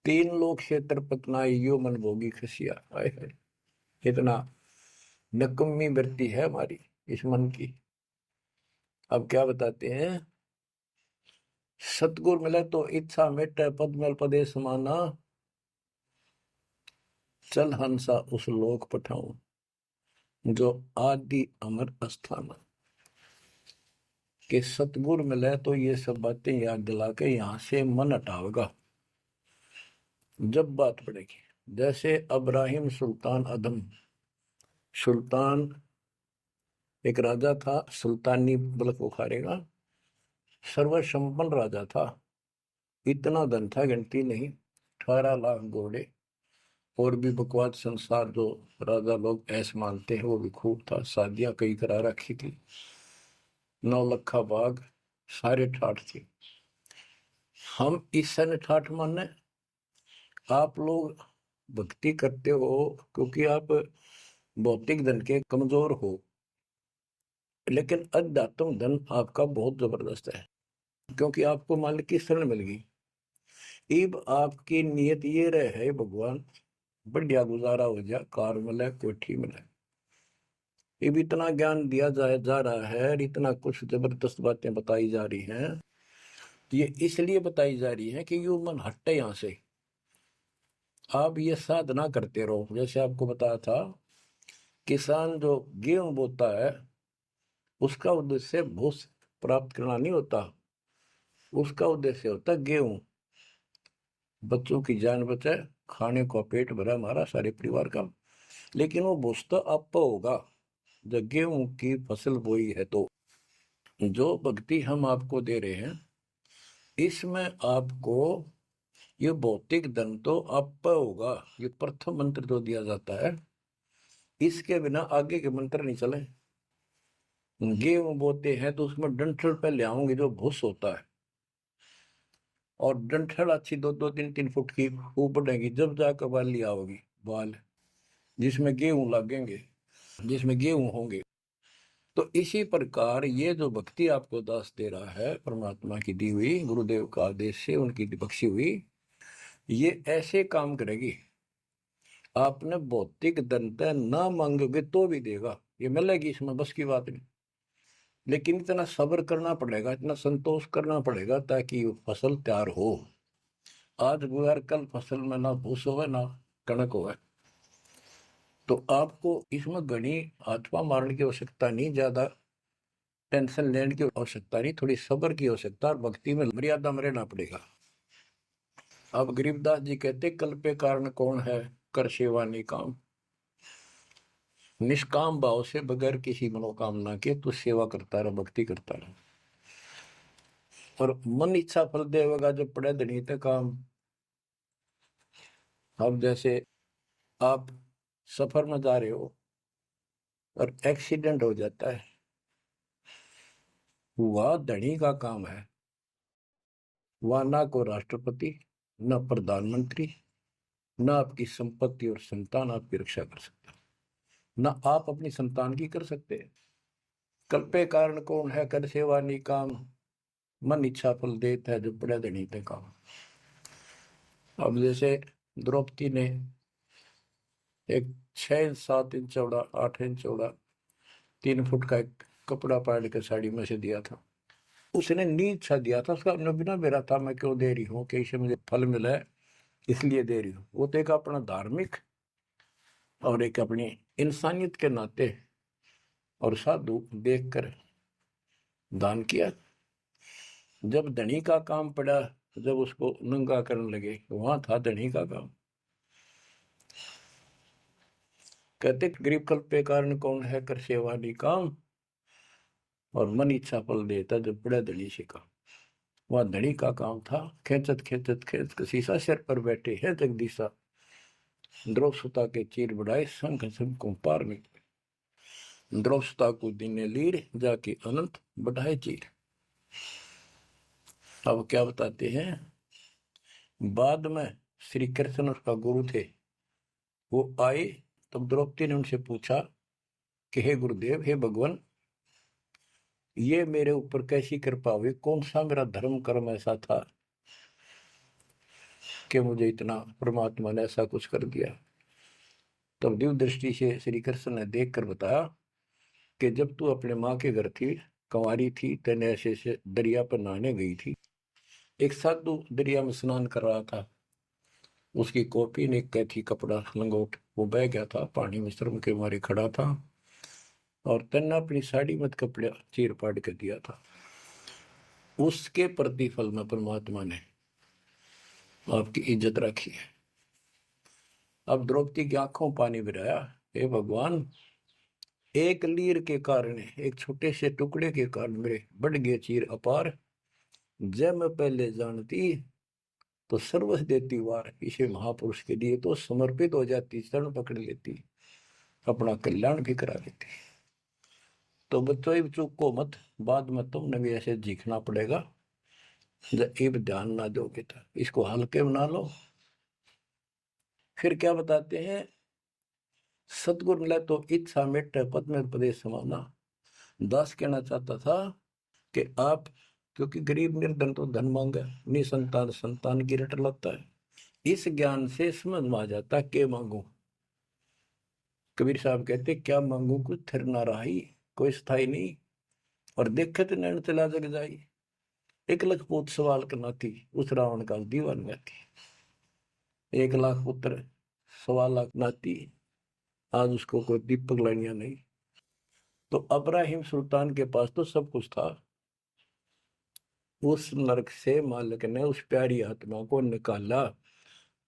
3 लोक क्षेत्र पतनाई यो मन भोगी खसिया, आए है। इतना नकम्मी वृत्ति है हमारी इस मन की। अब क्या बताते हैं, सतगुरु मिले तो इच्छा मिटे, पद मल पदे समाना, चल हंसा उस लोक पठाऊं, जो आदि अमर अस्थान। कि सतगुरु मिले तो ये सब बातें याद दिला के यहां से मन हटावेगा जब बात पड़ेगी। जैसे अब्राहिम सुल्तान अदम, सुल्तान एक राजा था, सुल्तानी मुल्क उखाड़ेगा, सर्वसंपन्न राजा था, इतना धन था गिनती नहीं, 18 लाख घोड़े, और भी बकवास संसार जो राजा लोग ऐसे मानते हैं वो भी खूब था, शादियां कई करा रखी थी, 9 लखा बाग, सारे ठाठ थे। हम इस सन ठाठ माने, आप लोग भक्ति करते हो क्योंकि आप भौतिक धन के कमजोर हो, लेकिन अध्यात्म धन आपका बहुत जबरदस्त है, क्योंकि आपको मालिक की शरण मिल गई। अब आपकी नियत ये रहे भगवान बढ़िया गुजारा हो जाए, कार मिले, कोठी मिले। अब इतना ज्ञान दिया जा रहा है, इतना कुछ जबरदस्त बातें बताई जा रही हैं, ये इसलिए बताई जा रही है कि यू मन हटे यहां से। आप ये साधना करते रहो, जैसे आपको बताया था, किसान जो गेहूं बोता है उसका उद्देश्य भूस प्राप्त करना नहीं होता, उसका उद्देश्य होता है गेहूं, बच्चों की जान बचे, खाने को पेट भरा हमारा सारे परिवार का। लेकिन वो भूस तो आप होगा जब गेहूं की फसल बोई है। तो जो भक्ति हम आपको दे रहे हैं इसमें आपको ये भौतिक धन तो आप होगा, ये प्रथम मंत्र जो दिया जाता है, इसके बिना आगे के मंत्र नहीं चले। गेहूं बोते हैं तो उसमें डंठल पहले आओगे जो भूस होता है, और डंठल अच्छी 2-2, 3-3 फुट की खूब बढ़ेगी, जब जाकर बाली आओगी, बाल जिसमें गेहूं लगेंगे, जिसमें गेहूं होंगे। तो इसी प्रकार ये जो भक्ति आपको दास दे रहा है, परमात्मा की दी हुई, गुरुदेव का आदेश से उनकी बख्शी हुई, ये ऐसे काम करेगी। आपने भौतिक धनता ना मांगोगे तो भी देगा, ये मिलेगी, इसमें बस की बात नहीं। लेकिन इतना सब्र करना पड़ेगा, इतना संतोष करना पड़ेगा ताकि फसल तैयार हो। आज गुआर कल फसल में ना भूस हो ना कणक हो, तो आपको इसमें घनी आत्मा मारने की आवश्यकता नहीं, ज्यादा टेंशन लेने की आवश्यकता नहीं, थोड़ी सब्र की आवश्यकता, और भक्ति में मर्यादा में रहना पड़ेगा। अब गरीबदास जी कहते, कल पे कारण कौन है, कर सेवा निकाम, निष्काम भाव से बगैर किसी मनोकामना के तू सेवा करता रह, भक्ति करता रह, और मन इच्छा फल देगा जब पड़े धनी ते काम। अब जैसे आप सफर में जा रहे हो और एक्सीडेंट हो जाता है, वह धनी का काम है, वह ना को राष्ट्रपति, न प्रधानमंत्री, न आपकी संपत्ति और संतान आपकी रक्षा कर सकता, न आप अपनी संतान की कर सकते। कल्पे कारण कौन है कर सेवा निकाम, मन इच्छा फल देता है जो बड़े धनी ते काम। अब जैसे द्रौपदी ने एक 6 7 इंच चौड़ा 8 इंच चौड़ा 3 फुट का एक कपड़ा पाड़ के साड़ी में से दिया था, उसने नीचा दिया था, उसका बिना मेरा था मैं क्यों दे रही हूँ कि इससे मुझे फल मिला है इसलिए दे रही हूँ। वो तो एक अपना धार्मिक और एक अपनी इंसानियत के नाते और साधु देखकर दान किया। जब धनी का काम पड़ा, जब उसको नंगा करने लगे, वहां था धनी का काम। कहते गरीब कल्प पे कारण कौन है कर सेवा निकाम, और मन इच्छा फल देता जब बड़ा धनी से काम। वह धनी का काम था, खेचत खेचत खेच कसीसा सिर पर बैठे हैं जगदीशा, द्रौपदा के चीर बढ़ाए संघ संघ को पार निकले, द्रौपदा को दिने लीर जाके अनंत बढ़ाए चीर। अब क्या बताते हैं, बाद में श्री कृष्ण उसका गुरु थे, वो आए तब द्रौपदी ने उनसे पूछा कि हे गुरुदेव, हे भगवान, ये मेरे ऊपर कैसी कृपा हुई, कौन सा मेरा धर्म कर्म ऐसा था कि मुझे इतना परमात्मा ने ऐसा कुछ कर दिया। तब दिव्य दृष्टि से श्री कृष्ण ने देख कर बताया कि जब तू अपने माँ के घर थी, कंवारी थी, तेने ऐसे से दरिया पर नहाने गई थी, एक साधु दरिया में स्नान कर रहा था, उसकी कॉपी ने कैथी कपड़ा लंगोट वो बह गया था, पानी में शर्म के मारे खड़ा था, और तेने अपनी साड़ी मत कपड़ा चीर पाड़ के दिया था। उसके प्रतिफल में परमात्मा ने आपकी इज्जत रखी है। अब द्रौपदी की आंखों पानी गिराया, हे भगवान, एक लीर के कारण, एक छोटे से टुकड़े के कारण मेरे बढ़ गए चीर अपार, जब मैं पहले जानती तो सर्वस्व देती वार, इसे महापुरुष के लिए तो समर्पित हो जाती, चरण पकड़ लेती, अपना कल्याण भी करा लेती। तो बच्चों चूको मत, बाद में तुमने भी ऐसे जीखना पड़ेगा, जब ध्यान ना दोगे तो इसको हल्के बना लो। फिर क्या बताते हैं, सतगुरु मिला तो इच्छा मिट पद में प्रदेश समाना। दास कहना चाहता था कि आप, क्योंकि गरीब निर्धन तो धन मांगा, निसंतान संतान की रट लगता है, इस ज्ञान से समझ में आ जाता के मांगू। कबीर साहब कहते क्या मांगू कुछ थिर ना रही, कोई स्थाई नहीं, और देखे तो नैन चला जग जाई, एक लख पूत सवाल करना थी, उस रावण का दीवान गाती, 1 लाख पुत्र 1.25 लाख नाती, आज उसको कोई दीपक लानिया नहीं। तो अब्राहिम सुल्तान के पास तो सब कुछ था, उस नरक से मालिक ने उस प्यारी आत्मा को निकाला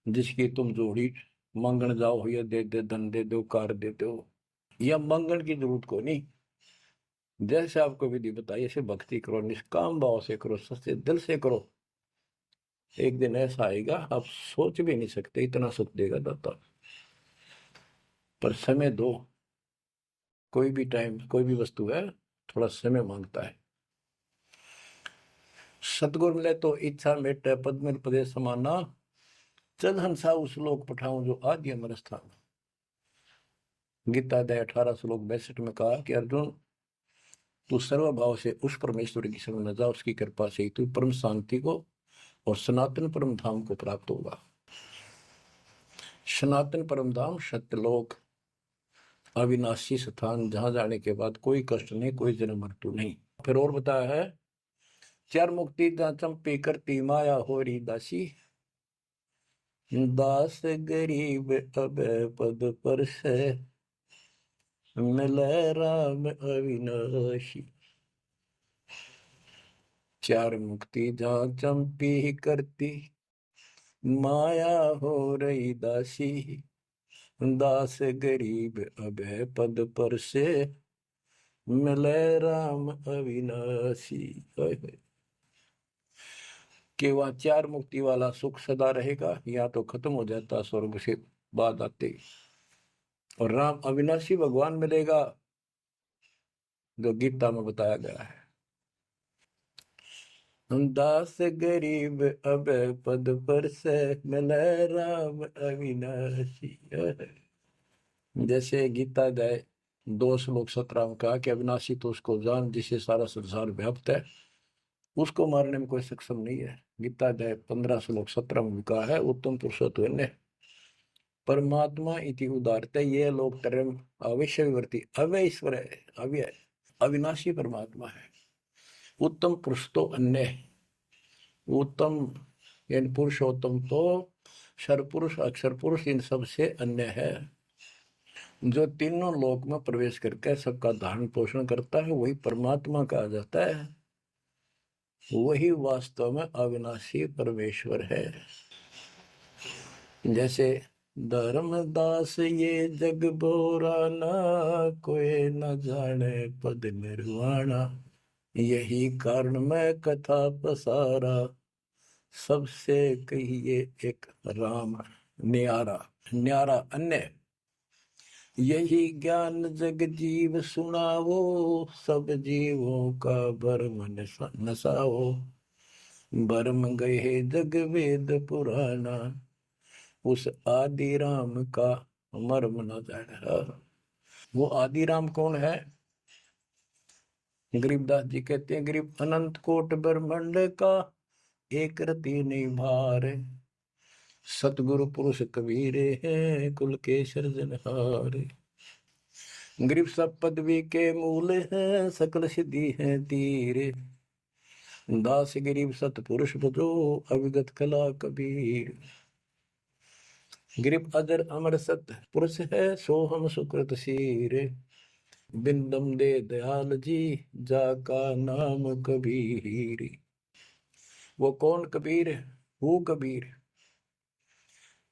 जिसकी तुम जोड़ी मांगण जाओ, या दे दे धन दे दो कार दे दो, या मांगण की जरूरत को नहीं, जैसे आपको विधि बताई ऐसे भक्ति करो, निष्काम भाव से करो, सच्चे दिल से करो, एक दिन ऐसा आएगा आप सोच भी नहीं सकते इतना सुख देगा दाता। पर समय दो, कोई भी टाइम कोई भी वस्तु है थोड़ा समय मांगता है। सतगुरु मिले तो इच्छा मेटे पद में पदे समाना, चल हंसा उस लोक पठाऊं जो आदि अमर स्थान। गीता अध्याय 18 श्लोक 62 में कहा कि अर्जुन, तू सर्वभाव से उस परमेश्वर की शरण में जा, उसकी कृपा से तू परम शांति को और सनातन परम धाम को प्राप्त होगा। सनातन परम धाम सत्यलोक, अविनाशी स्थान, जहां जाने के बाद कोई कष्ट नहीं, कोई जन्म मृत्यु नहीं। फिर और बताया है, चार मुक्ति जहां चंपी करती माया हो री दासी, दास गरीब अब पद पर से मिले राम अविनाशी। चार मुक्ति जहां चंपी करती माया हो रही दासी, दास गरीब अब पद पर से मिले राम अविनाशी। कि वह चार मुक्ति वाला सुख सदा रहेगा, या तो खत्म हो जाता स्वर्ग से बाद आते, और राम अविनाशी भगवान मिलेगा जो गीता में बताया गया है। दास गरीब अब पद पर से मिले राम अविनाशी। जैसे गीता जाए 2 श्लोक 17 में कहा कि अविनाशी तो उसको जान जिससे सारा संसार व्याप्त है, उसको मारने में कोई सक्षम नहीं है। गीता अध्याय 15 श्लोक 17 में भी कहा है, उत्तम पुरुषोत्तम परमात्मा इति उदारते ये लोग तरम अवश्यवर्ती अव्यय ईश्वर है, अव्यय अविनाशी परमात्मा है। उत्तम पुरुष तो अन्य, उत्तम यानी पुरुषोत्तम तो सर्वपुरुष अक्षर पुरुष इन सब से अन्य है। जो तीनों लोक में प्रवेश करके सबका धारण पोषण करता है वही परमात्मा कहा जाता है, वही वास्तव में अविनाशी परमेश्वर है। जैसे धर्मदास ये जग बोराना, कोई न जाने पद निर्वाणा, यही कारण मैं कथा पसारा, सबसे कहिए एक राम न्यारा। न्यारा अन्य, यही ज्ञान जग जीव सुनावो, सब जीवों का भरम नसाओ, भरम गए जग वेद पुराना, उस आदि राम का मर्म न जाना। वो आदि राम कौन है? गरीबदास जी कहते हैं, गरीब अनंत कोट ब्रह्मांड का एक रति नहीं भार, सतगुरु पुरुष कबीरे हैं कुल के सृजनहार। गरीब सब पदवी के मूल हैं, सकल सिद्धि है तीर, दास गरीब सतपुरुष भजो अविगत कला कबीर। गरीब अजर अमर सत पुरुष है, सो हम सुकृत शीर, बिंदम दे दयाल जी जाका नाम कबीर। वो कौन कबीर है? वो कबीर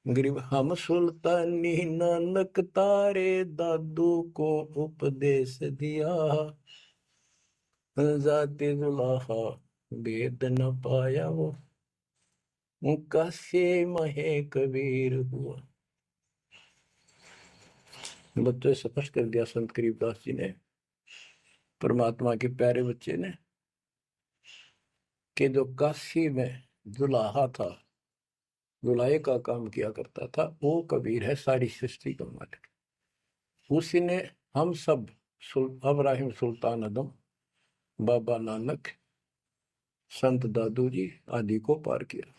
गरीब हम सुल्तानी नानक तारे, दादू को उपदेश दिया, जाते जुलाहा वेद न पाया, वो कैसे महे कबीर हुआ। बच्चों स्पष्ट कर दिया संत गरीबदास जी ने, परमात्मा के प्यारे बच्चे ने, कि जो काशी में जुलाहा था, जुलाहे का काम किया करता था, वो कबीर है, सारी सृष्टि का मालिक। उसी ने हम सब अब्राहिम सुल्तान आदम, बाबा नानक, संत दादू जी आदि को पार किया।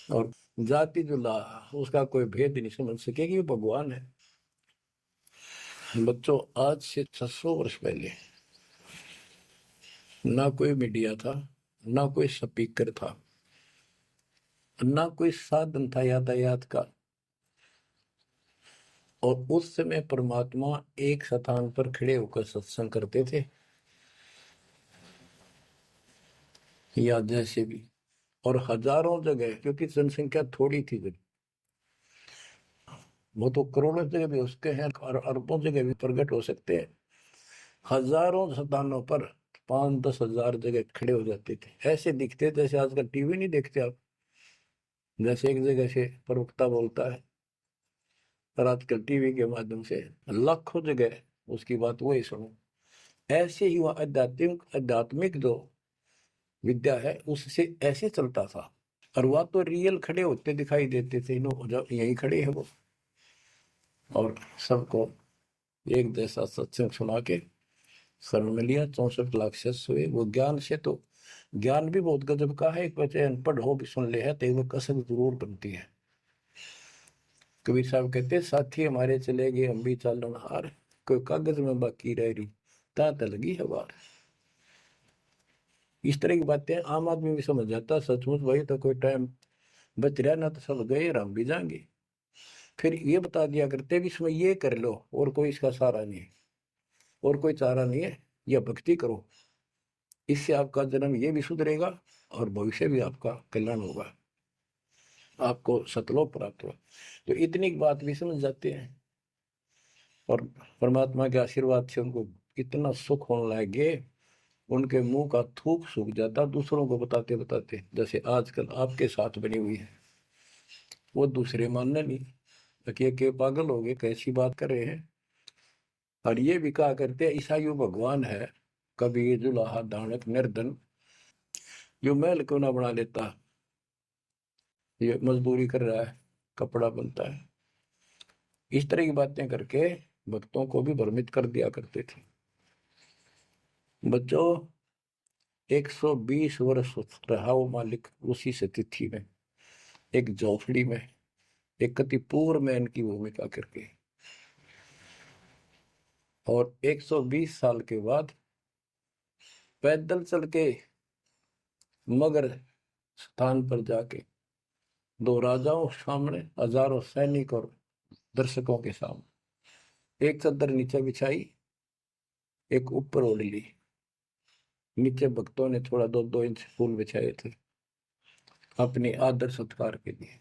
और जाति जुलाहा उसका कोई भेद नहीं समझ सके कि वो भगवान है। बच्चों आज से 600 वर्ष पहले ना कोई मीडिया था, ना कोई स्पीकर था, ना कोई साधन था यातायात का, और उस समय परमात्मा एक स्थान पर खड़े होकर सत्संग करते थे, या जैसे भी, और हजारों जगह, क्योंकि जनसंख्या थोड़ी थी जब, वो तो करोड़ों जगह भी उसके हैं और अरबों जगह भी प्रकट हो सकते हैं। हजारों स्थानों पर 5-10 हजार जगह खड़े हो जाते थे, ऐसे दिखते जैसे आजकल टीवी नहीं देखते आप, जैसे एक जगह से प्रवक्ता बोलता है और आजकल टीवी के माध्यम से लाखों जगह उसकी बात वही सुनो। ऐसे ही वह आध्यात्मिक जो विद्या है उससे ऐसे चलता था, और वह तो रियल खड़े होते दिखाई देते थे, जब यही खड़े हैं वो, और सबको एक जैसा सत्संग सुना के शरण में लिया। 64 लाख शिष्य हुए। वो ज्ञान से तो, ज्ञान भी बहुत गजब का है, एक बच्चे अनपढ़ हो भी सुन ले है तो वो कसक जरूर बनती है। कबीर साहब कहते, साथी हमारे चले गए हम भी चालन हार, कोई कागज में बाकी रह रही तात लगी है बार। इस तरह की बातें आम आदमी भी समझ जाता, सचमुच भाई तो कोई टाइम बच रहा ना, तो सब गए हम भी जाएंगे। फिर ये बता दिया करते भी इसमें ये कर लो और कोई इसका सहारा नहीं है, और कोई चारा नहीं है, यह भक्ति करो, इससे आपका जन्म ये भी सुधरेगा और भविष्य भी आपका कल्याण होगा, आपको सतलोक प्राप्त होगा। तो इतनी बात भी समझ जाते हैं, और परमात्मा के आशीर्वाद से उनको इतना सुख होने लगे, उनके मुंह का थूक सूख जाता दूसरों को बताते बताते, जैसे आजकल आपके साथ बनी हुई है। वो दूसरे मानने नहीं के पागल हो गए, कैसी बात कर रहे हैं। और ये भी कहा करते ईसाई भगवान है, कबीर जुलाहा दानक निर्धन, जो महल क्यों ना बना लेता, ये मजदूरी कर रहा है, कपड़ा बनता है। इस तरह की बातें करके भक्तों को भी भ्रमित कर दिया करते थे। बच्चों 120 वर्ष रहा वो मालिक उसी से तिथि में, एक झोपड़ी में, एक कति पूर्व में इनकी भूमिका करके। और 120 साल के बाद पैदल चल के मगर स्थान पर जाके दो राजाओं सामने, हजारों सैनिक और दर्शकों के सामने एक चादर नीचे बिछाई, एक ऊपर ओढ़ ली। नीचे भक्तों ने थोड़ा 2-2 इंच फूल बिछाए थे अपने आदर सत्कार के लिए।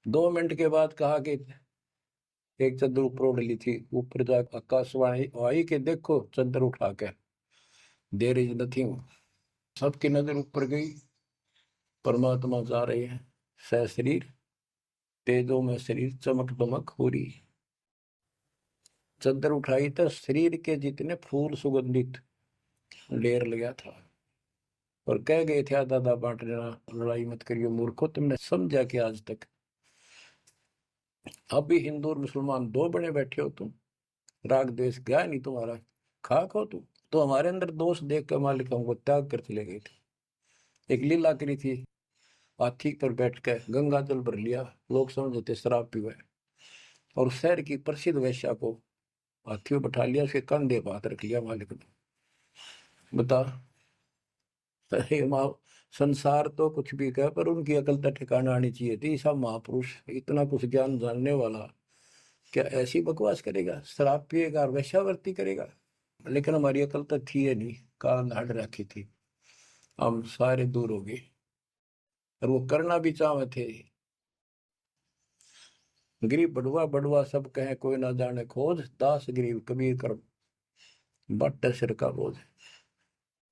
2 मिनट के बाद कहा कि एक चादर ऊपर ओढ़ ली थी, ऊपर जाकर आकाशवाणी आई कि देखो चादर उठा के, देयर इज नथिंग। सबकी नजर ऊपर गई, परमात्मा जा रहे हैं सह शरीर, तेजों में शरीर चमक दमक हो रही। चादर उठाई तो शरीर के जितने फूल सुगंधित ढेर लगा था। और कह गए थे दादा बांट लेना, लड़ाई मत करियो मूर्खो, तुमने समझा कि आज तक अब भी हिंदू और मुसलमान दो बने बैठे हो तुम, राग द्वेष गया नहीं तुम्हारा, खाक हो तुम। तो हमारे अंदर दोष देख कर मालिक हमको त्याग कर चले गए थे। एक लीला करी थी, हाथी पर बैठ कर गंगा जल भर लिया, लोग समझते थे शराब पीवा है, और शहर की प्रसिद्ध वैश्या को हाथी में बैठा लिया, उसके कंधे पर हाथ रख लिया मालिक ने। बता, संसार तो कुछ भी कहे पर उनकी अकल तो ठिकाना आनी चाहिए थी। सब महापुरुष इतना कुछ ज्ञान जानने वाला क्या ऐसी बकवास करेगा, शराब पिएगा और वैश्यावर्ती करेगा। लेकिन हमारी अकल तो थी है नहीं, कान हट रखी थी, हम सारे दूर हो गए। और वो करना भी चाहे थे। गरीब बड़ुआ बड़ुआ सब कहे कोई ना जाने खोज, दास गरीब कबीर कर बट सिर का बोझ।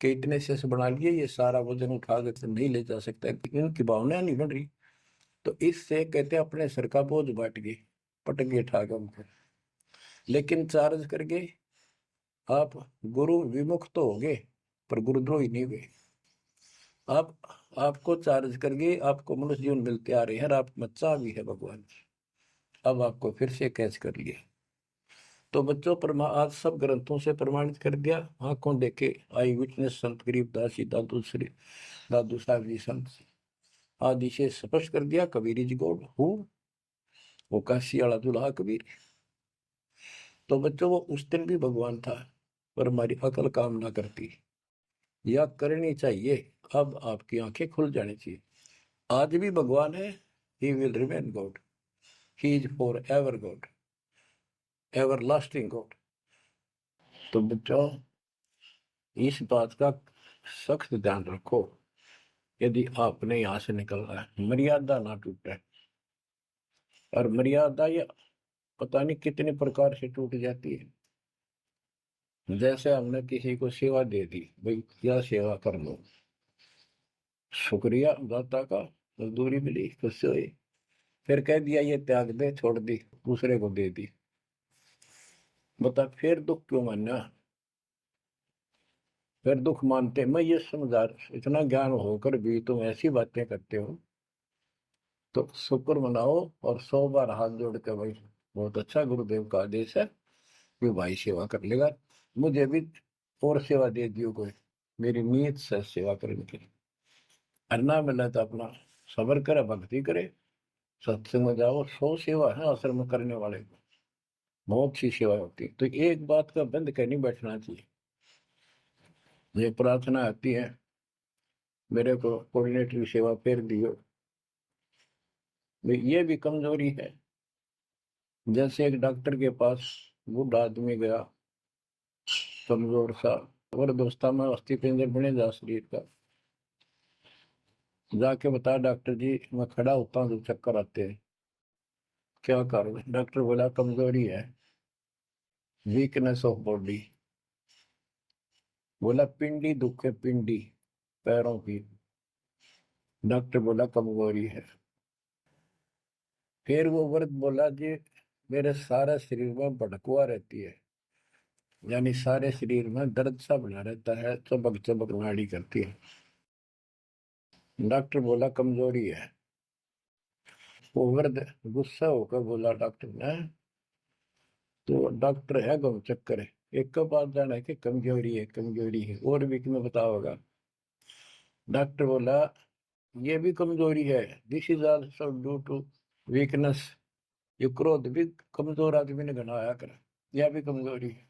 कि इतने से बना लिए, ये सारा वजन उठा के नहीं ले जा सकता, इनकी भावना नहीं बन रही। तो इससे कहते अपने सिर का बोझ बांट गए, पटक गए ठा के उनको। लेकिन चार्ज करके आप गुरु विमुख तो हो गए पर गुरुद्रोही नहीं हुए। आप आपको चार्ज करके आपको मनुष्य जीवन मिलते आ रहे हैं, आप बच्चा भी है भगवान। अब आपको फिर से कैच कर लिया। तो बच्चों पर आज सब ग्रंथों से प्रमाणित कर दिया, आंखों देखे आई विटनेस संत गरीबदास जी, दादू श्री दादू साहब जी संत आदि से स्पष्ट कर दिया। कबीर जी गॉड हु, वो काशी वाला दुल्हा कबीर। तो बच्चों वो उस दिन भी भगवान था, पर हमारी अकल काम ना करती, या करनी चाहिए। अब आपकी आंखें खुल जानी चाहिए। आज भी भगवान है, he will remain God, he is for ever God, ever lasting God. तो बच्चों इस बात का सख्त ध्यान रखो, यदि आपने यहाँ से निकलना है, मर्यादा ना टूटे। और मर्यादा ये पता नहीं कितने प्रकार से टूट जाती है। जैसे हमने किसी को सेवा दे दी, भाई क्या सेवा कर लो, शुक्रिया दाता का, मजदूरी मिली खुश हुई, फिर कह दिया ये त्याग दे, छोड़ दी, दूसरे को दे दी। बता फिर दुख क्यों मानना, फिर दुख मानते। मैं ये समझा, इतना ज्ञान होकर भी तुम ऐसी बातें करते हो, तो शुक्र मनाओ और 100 बार हाथ जोड़ के भाई बहुत अच्छा गुरुदेव का आदेश है, कि भाई सेवा कर लेगा, मुझे भी और सेवा दे दियो कोई, मेरी नीयत से सेवा करने की। अन्ना मिला तो अपना सबर करे, भक्ति करे, सत्संग में जाओ। 100 सेवा है आश्रम में करने वाले को, बहुत सी सेवा होती है। तो एक बात का बंद कर नहीं बैठना चाहिए। ये प्रार्थना आती है, मेरे को कोऑर्डिनेटर की सेवा फेर दियो, ये भी कमजोरी है। जैसे एक डॉक्टर के पास बूढ़ा आदमी गया, कमजोर सा, और दोस्ता में अस्थि पिंजर बने जा शरीर का, जाके बता डॉक्टर जी मैं खड़ा होता हूँ तो चक्कर आते हैं, क्या करूँ। डॉक्टर बोला कमजोरी है, वीकनेस ऑफ बॉडी। बोला पिंडी दुख है, पिंडी पैरों की। डॉक्टर बोला कमजोरी है। फिर वो वर्द बोला जी मेरे सारे शरीर में भड़कुआ रहती है, यानी सारे शरीर में दर्द सा बना रहता है, चबक चबक नाड़ी करती है। डॉक्टर बोला कमजोरी है। वो वर्द गुस्सा होकर बोला डॉक्टर ने तो डॉक्टर है गम चक्कर है, एक के पास जाना है कि कमजोरी है कमजोरी है, और भी तुम्हें बताओगा। डॉक्टर बोला ये भी कमजोरी है, this is also due to weakness. ये क्रोध भी कमजोर आदमी ने घना आया कर, यह भी कमजोरी है।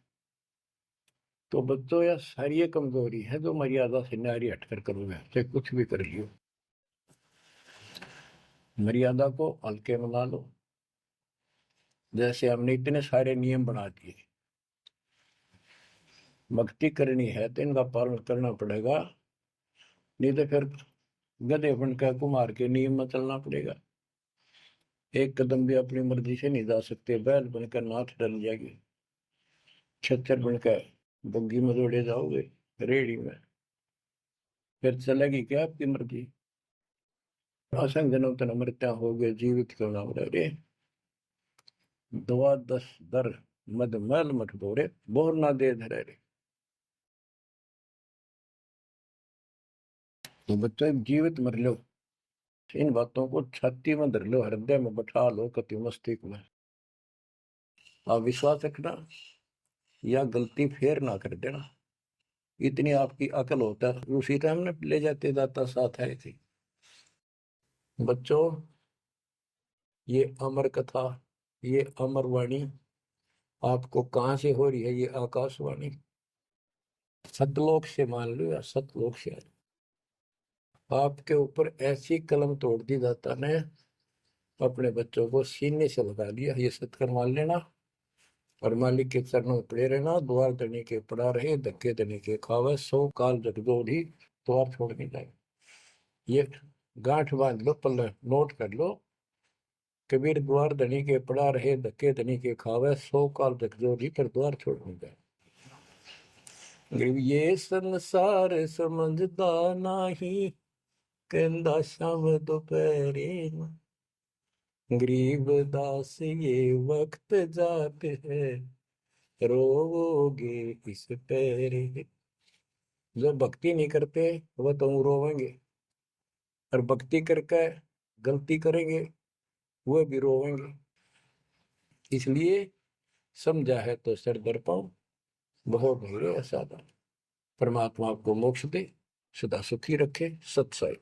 तो बच्चों यह सारी कमजोरी है जो मर्यादा से नारी हटकर करोगे, चाहे कुछ भी कर लियो। मर्यादा को हल्के में ला लो। जैसे हमने इतने सारे नियम बना दिए, भक्ति करनी है तो इनका पालन करना पड़ेगा, नहीं तो फिर गधे बनकर कुमार के नियम में चलना पड़ेगा। एक कदम भी अपनी मर्जी से नहीं जा सकते, बैल बनकर नाथ डल जाएगी, छच्चर बनकर बग्गी में दौड़े जाओगे रेड़ी में, फिर चलेगी क्या आपकी मर्जी। असंग जन्म तन मृत्या हो गए जीवित क्यों ना रे, दवा दस दर मद मैल मठ बोरे, बोर ना दे धरे रे। तो बच्चों जीवित मर लो, इन बातों को छाती में धर लो, हृदय में बैठा लो, कति मस्तिष्क में। आप विश्वास रखना या गलती फेर ना कर देना, इतनी आपकी अकल होता है। उसी टाइम ने ले जाते जाता साथ है थी। बच्चों ये अमर कथा, ये अमर वाणी आपको कहाँ से हो रही है? ये आकाशवाणी सतलोक से, मान लो या सतलोक से आपके ऊपर ऐसी कलम तोड़ दी दाता ने, अपने बच्चों को सीने से लगा दिया। ये सत्कर मान लेना और मालिक के चरणों में पड़े रहना। द्वार धनी के पड़ा रहे, धक्के धनी के खावे, 100 काल जगदोधी द्वार छोड़ के जाए। ये गांठ बांध लो, पल्ले नोट कर लो। कबीर द्वार धनी के पड़ा रहे, धक्के धनी के खावे, 100 काल जगदोधी पर द्वार छोड़ के जाए। ये संसार समझदा नाही, कहंदा शाम दोपहरे, गरीब दास ये वक्त जाते है, रोवोगे इस पैरे। जो भक्ति नहीं करते वह तो रोवेंगे, और भक्ति करके गलती करेंगे वह भी रोवेंगे। इसलिए समझा है तो सर दर पाओ, बहुत मेरे असाधा। परमात्मा आपको मोक्ष दे, सदा सुखी रखे। सत्संग।